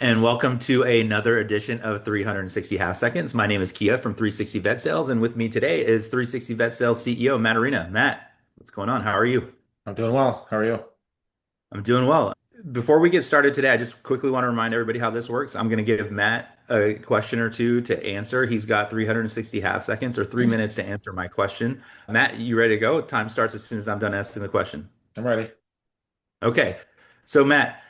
and welcome to another edition of 360 Half Seconds. My name is Kia from 360 Vet Sales, and with me today is 360 Vet Sales CEO Matt Arena. Matt, what's going on? How are you? I'm doing well. How are you? I'm doing well. Before we get started today, I just quickly want to remind everybody how this works. I'm going to give Matt a question or two to answer. He's got 360 half seconds or 3 minutes to answer my question. Matt, you ready to go? Time starts as soon as I'm done asking the question. I'm ready. Okay. So, Matt,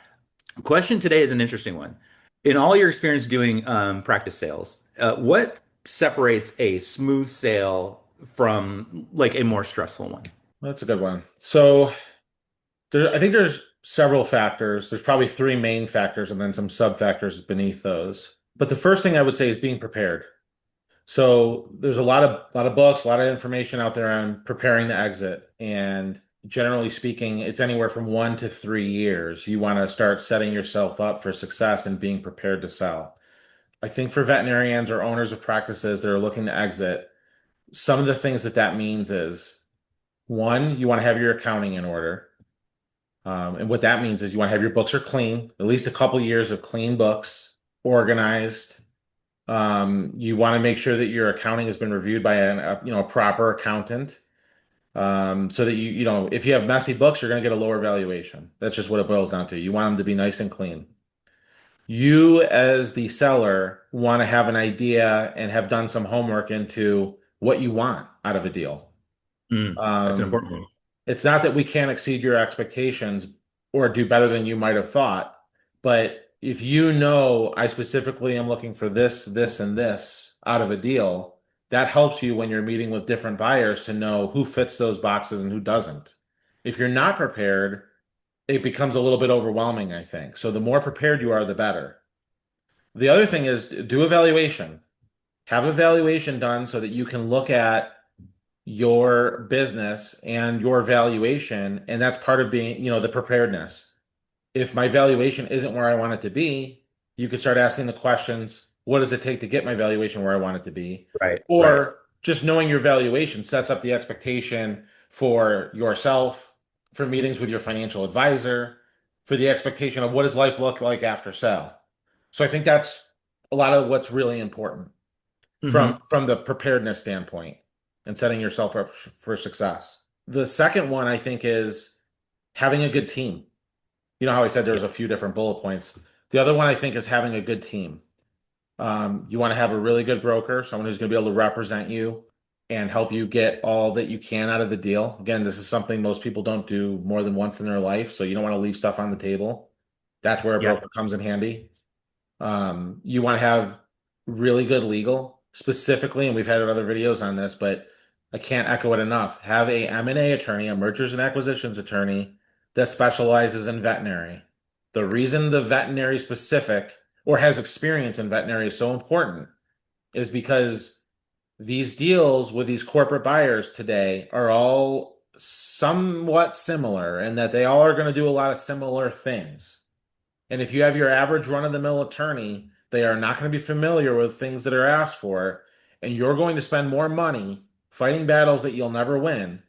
question today is an interesting one. In all your experience doing practice sales, what separates a smooth sale from like a more stressful one? That's a good one. I think there's several factors. There's probably three main factors and then some sub factors beneath those. But the first thing I would say is being prepared. So there's a lot of books, a lot of information out there on preparing to exit. And generally speaking, it's anywhere from 1 to 3 years. You want to start setting yourself up for success and being prepared to sell. I think for veterinarians or owners of practices that are looking to exit, some of the things that means is one, you want to have your accounting in order. And what that means is you want to have your books are clean, at least a couple years of clean books, organized. You want to make sure that your accounting has been reviewed by a proper accountant. So that if you have messy books, you're going to get a lower valuation. That's just what it boils down to. You want them to be nice and clean. You, as the seller, want to have an idea and have done some homework into what you want out of a deal. That's an Um, important one. It's not that we can't exceed your expectations or do better than you might have thought, but if you know I specifically am looking for this, this, and this out of a deal, that helps you when you're meeting with different buyers to know who fits those boxes and who doesn't. If you're not prepared, it becomes a little bit overwhelming, I think. So the more prepared you are, the better. The other thing is do evaluation. Have evaluation done so that you can look at your business and your valuation, and that's part of being, the preparedness. If my valuation isn't where I want it to be, you could start asking the questions, what does it take to get my valuation where I want it to be? Right, right. Or just knowing your valuation sets up the expectation for yourself, for meetings with your financial advisor, for the expectation of what does life look like after sale. So I think that's a lot of what's really important from Hmm. from the preparedness standpoint and setting yourself up for success. The second one I think is having a good team. You know how I said Yeah. there's a few different bullet points. The other one I think is having a good team. You want to have a really good broker, someone who's going to be able to represent you and help you get all that you can out of the deal. Again, this is something most people don't do more than once in their life, so you don't want to leave stuff on the table. That's where a Yeah. broker comes in handy. You want to have really good legal, specifically, and we've had other videos on this, but I can't echo it enough. Have a M&A attorney, a mergers and acquisitions attorney that specializes in veterinary. The reason the veterinary specific or has experience in veterinary is so important is because these deals with these corporate buyers today are all somewhat similar in that they all are going to do a lot of similar things. And if you have your average run-of-the-mill attorney, they are not going to be familiar with things that are asked for, and you're going to spend more money fighting battles that you'll never win,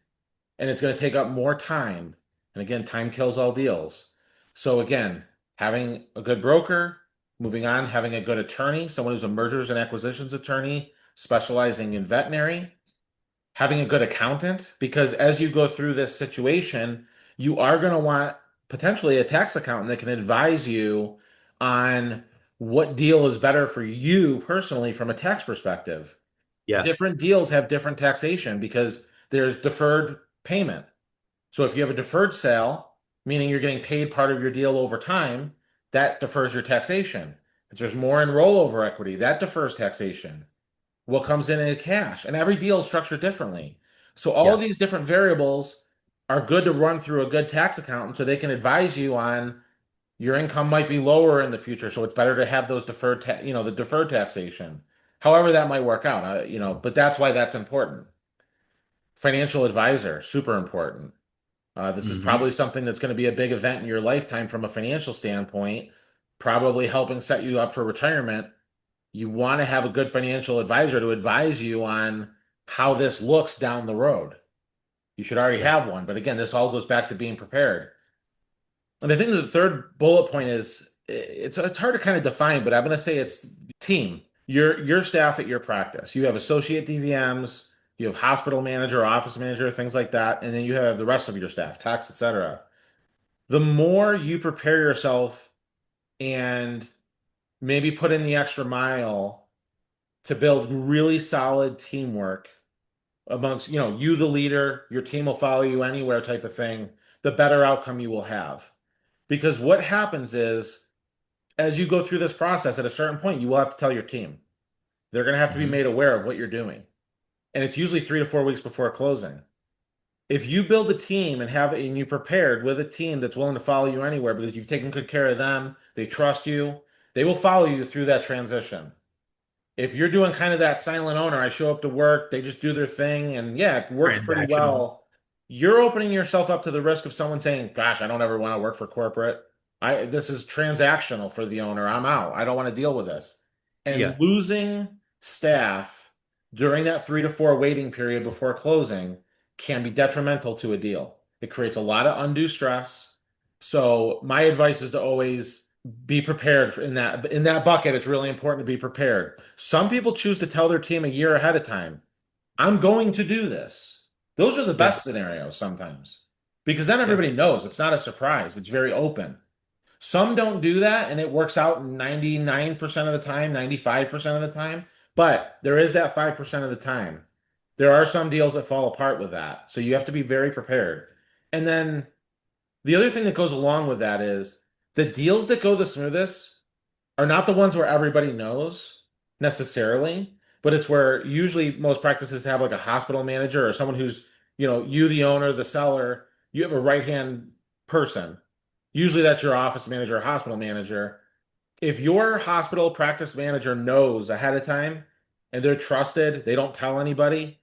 and it's going to take up more time. And again, time kills all deals. So again, having a good broker, moving on, having a good attorney, someone who's a mergers and acquisitions attorney, specializing in veterinary, having a good accountant, because as you go through this situation, you are going to want potentially a tax accountant that can advise you on what deal is better for you personally from a tax perspective. Yeah. Different deals have different taxation because there's deferred payment. So if you have a deferred sale, meaning you're getting paid part of your deal over time, that defers your taxation. If there's more in rollover equity, that defers taxation. What comes in cash, and every deal is structured differently. So all of Yeah. these different variables are good to run through a good tax accountant so they can advise you on your income might be lower in the future, so it's better to have those the deferred taxation. However that might work out, but that's why that's important. Financial advisor, super important. This is Hmm. probably something that's going to be a big event in your lifetime from a financial standpoint, probably helping set you up for retirement. You want to have a good financial advisor to advise you on how this looks down the road. You should already Yeah. have one, but again, this all goes back to being prepared. And I think the third bullet point is it's hard to kind of define, but I'm going to say it's team. Your staff at your practice. You have associate DVMs, you have hospital manager, office manager, things like that, and then you have the rest of your staff, techs, etc. The more you prepare yourself and maybe put in the extra mile to build really solid teamwork amongst, you the leader, your team will follow you anywhere type of thing, the better outcome you will have. Because what happens is, as you go through this process, at a certain point, you will have to tell your team. They're going to have to be Mhm. made aware of what you're doing. And it's usually 3 to 4 weeks before closing. If you build a team and you prepared with a team that's willing to follow you anywhere because you've taken good care of them, they trust you, they will follow you through that transition. If you're doing kind of that silent owner, I show up to work, they just do their thing, and yeah, it works pretty Transactional. well. You're opening yourself up to the risk of someone saying, "Gosh, I don't ever want to work for corporate. This is transactional for the owner. I'm out. I don't want to deal with this." And Yeah. losing staff during that 3 to 4 waiting period before closing can be detrimental to a deal. It creates a lot of undue stress. So my advice is to always be prepared in that bucket. It's really important to be prepared. Some people choose to tell their team a year ahead of time, I'm going to do this. Those are the Yeah. best scenarios sometimes because then Yeah. everybody knows it's not a surprise. It's very open. Some don't do that and it works out 99% of the time, 95% of the time, but there is that 5% of the time. There are some deals that fall apart with that. So you have to be very prepared. And then the other thing that goes along with that is the deals that go the smoothest are not the ones where everybody knows necessarily, but it's where usually most practices have like a hospital manager or someone who's, you, the owner, the seller, you have a right-hand person. Usually that's your office manager or hospital manager. If your hospital practice manager knows ahead of time and they're trusted, they don't tell anybody,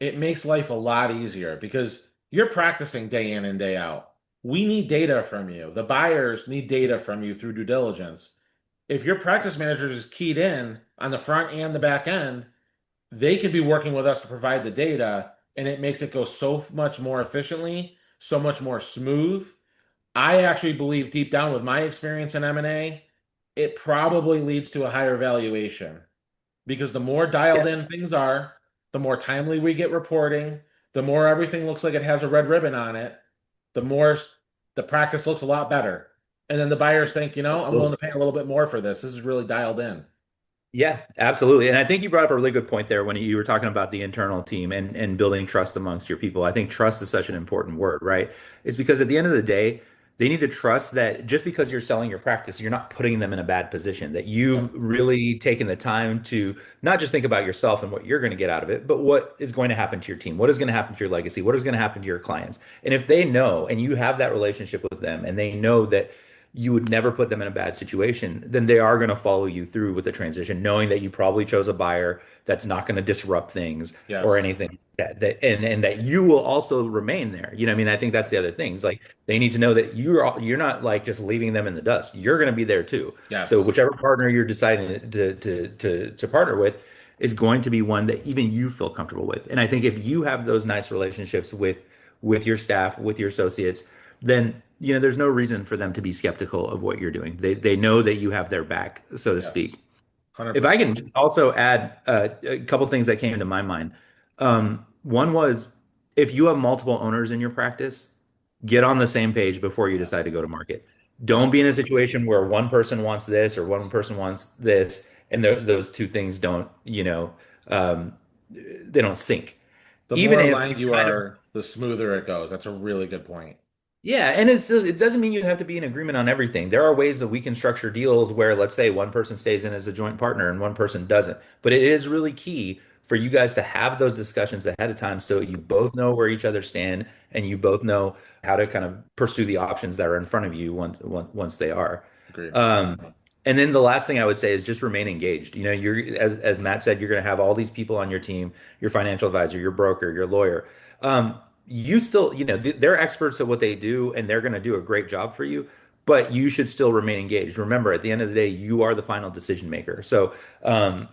it makes life a lot easier because you're practicing day in and day out. We need data from you. The buyers need data from you through due diligence. If your practice manager is keyed in on the front and the back end, they can be working with us to provide the data, and it makes it go so much more efficiently, so much more smooth. I actually believe deep down with my experience in M&A, it probably leads to a higher valuation because the more Yeah. dialed in things are, the more timely we get reporting, the more everything looks like it has a red ribbon on it, the more the practice looks a lot better. And then the buyers think, I'm willing to Absolutely. pay a little bit more for this. This is really dialed in. Yeah, absolutely. And I think you brought up a really good point there when you were talking about the internal team and building trust amongst your people. I think trust is such an important word, right? It's because at the end of the day, they need to trust that just because you're selling your practice, you're not putting them in a bad position, that you've Yep. really taken the time to not just think about yourself and what you're going to get out of it, but what is going to happen to your team, what is going to happen to your legacy, what is going to happen to your clients. And if they know and you have that relationship with them and they know that you would never put them in a bad situation, then they are going to follow you through with the transition, knowing that you probably chose a buyer that's not going to disrupt things or Yes. anything and that you will also remain there. You know, what I mean, I think that's the other thing. It's like they need to know that you're not like just leaving them in the dust. You're going to be there too. So Yes. whichever partner you're deciding to partner with is going to be one that even you feel comfortable with. And I think if you have those nice relationships with your staff, with your associates, then there's no reason for them to be skeptical of what you're doing. They know that you have their back, so to Yes. speak. If I 100%. can also add a couple things that came to my mind. One was if you have multiple owners in your practice, get on the same page before you Yeah. decide to go to market. Don't be in a 100%. situation where one person wants this or one person wants this, and those two things don't, um, they don't sync. The Even more if aligned you're you kind of are, the smoother it goes. That's a really good point. Yeah, and it doesn't mean you have to be in agreement on everything. There are ways that we can structure deals where, let's say, one person stays in as a joint partner and one person doesn't. But it is really key for you guys to have those discussions ahead of time so you both know where each other stand and you both know how to kind of pursue the options that are in front of you once they are. Agreed. Um, and then the last thing I would say is just remain engaged. You're as Matt said, you're going to have all these people on your team, your financial advisor, your broker, your lawyer. You still, they're experts at what they do and they're going to do a great job for you, but you should still remain engaged. Remember, at the end of the day, you are the final decision maker. So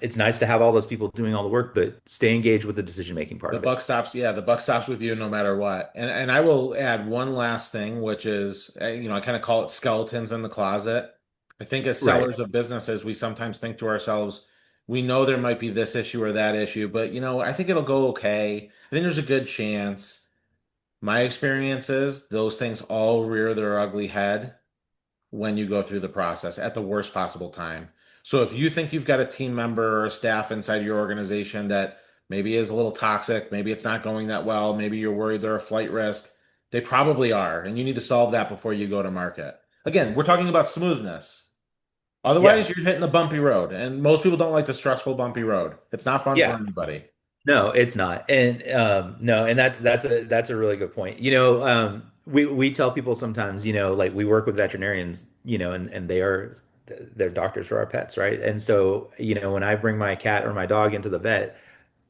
it's nice to have all those people doing all the work, but stay engaged with the decision making part The of it. buck stops, yeah, the buck stops with you no matter what. And I will add one last thing, which is, I kind of call it skeletons in the closet. I think as Right. sellers of businesses, we sometimes think to ourselves, we know there might be this issue or that issue, but I think it'll go okay. I think there's a good chance. My experience is those things all rear their ugly head when you go through the process at the worst possible time. So if you think you've got a team member or a staff inside your organization that maybe is a little toxic, maybe it's not going that well, maybe you're worried they're a flight risk, they probably are, and you need to solve that before you go to market. Again, we're talking about smoothness. Otherwise, Yeah. you're hitting the bumpy road, and most people don't like the stressful bumpy road. It's not fun for Yeah. anybody. No, it's not. And no, and that's a really good point. We tell people sometimes, like we work with veterinarians, and they're doctors for our pets, right? And so, when I bring my cat or my dog into the vet,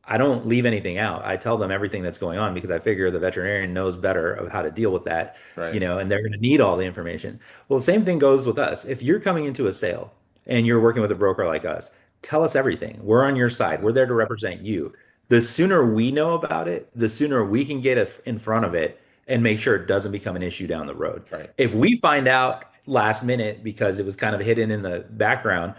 I don't leave anything out. I tell them everything that's going on because I figure the veterinarian knows better of how to deal with that, Right, and they're going to need all the information. Well, the same thing goes with us. If you're coming into a sale and you're working with a broker like us, tell us everything. We're on your side. We're there to represent you. The sooner we know about it, the sooner we can get in front of it and make sure it doesn't become an issue down the road. right, If we find out last minute because it was kind of hidden in the background,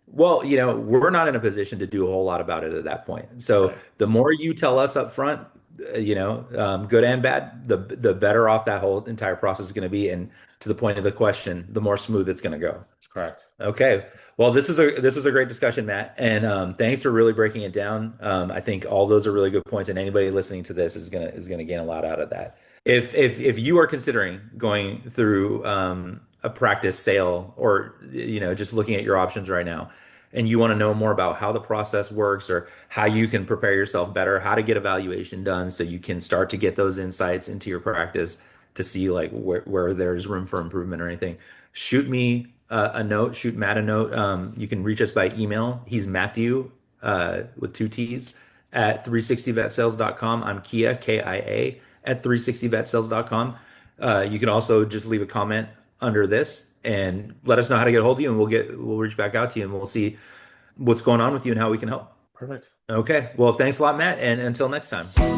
well, we're not in a position to do a whole lot about it at that point. So right. the more you tell us up front, good and bad, the better off that whole entire process is going to be. And to the point of the question, the more smooth it's going to go. That's correct. Okay. Well, this is a great discussion, Matt, and thanks for really breaking it down. I think all those are really good points, and anybody listening to this is gonna gain a lot out of that. If you are considering going through a practice sale, or just looking at your options right now, and you want to know more about how the process works or how you can prepare yourself better, how to get evaluation done, so you can start to get those insights into your practice to see like where there's room for improvement or anything, shoot me a note, shoot Matt a note. You can reach us by email. He's Matthew with two T's at 360vetsales.com. I'm Kia, Kia, at 360vetsales.com. You can also just leave a comment under this and let us know how to get a hold of you, and we'll reach back out to you and we'll see what's going on with you and how we can help. Perfect. Okay. Well, thanks a lot, Matt, and until next time.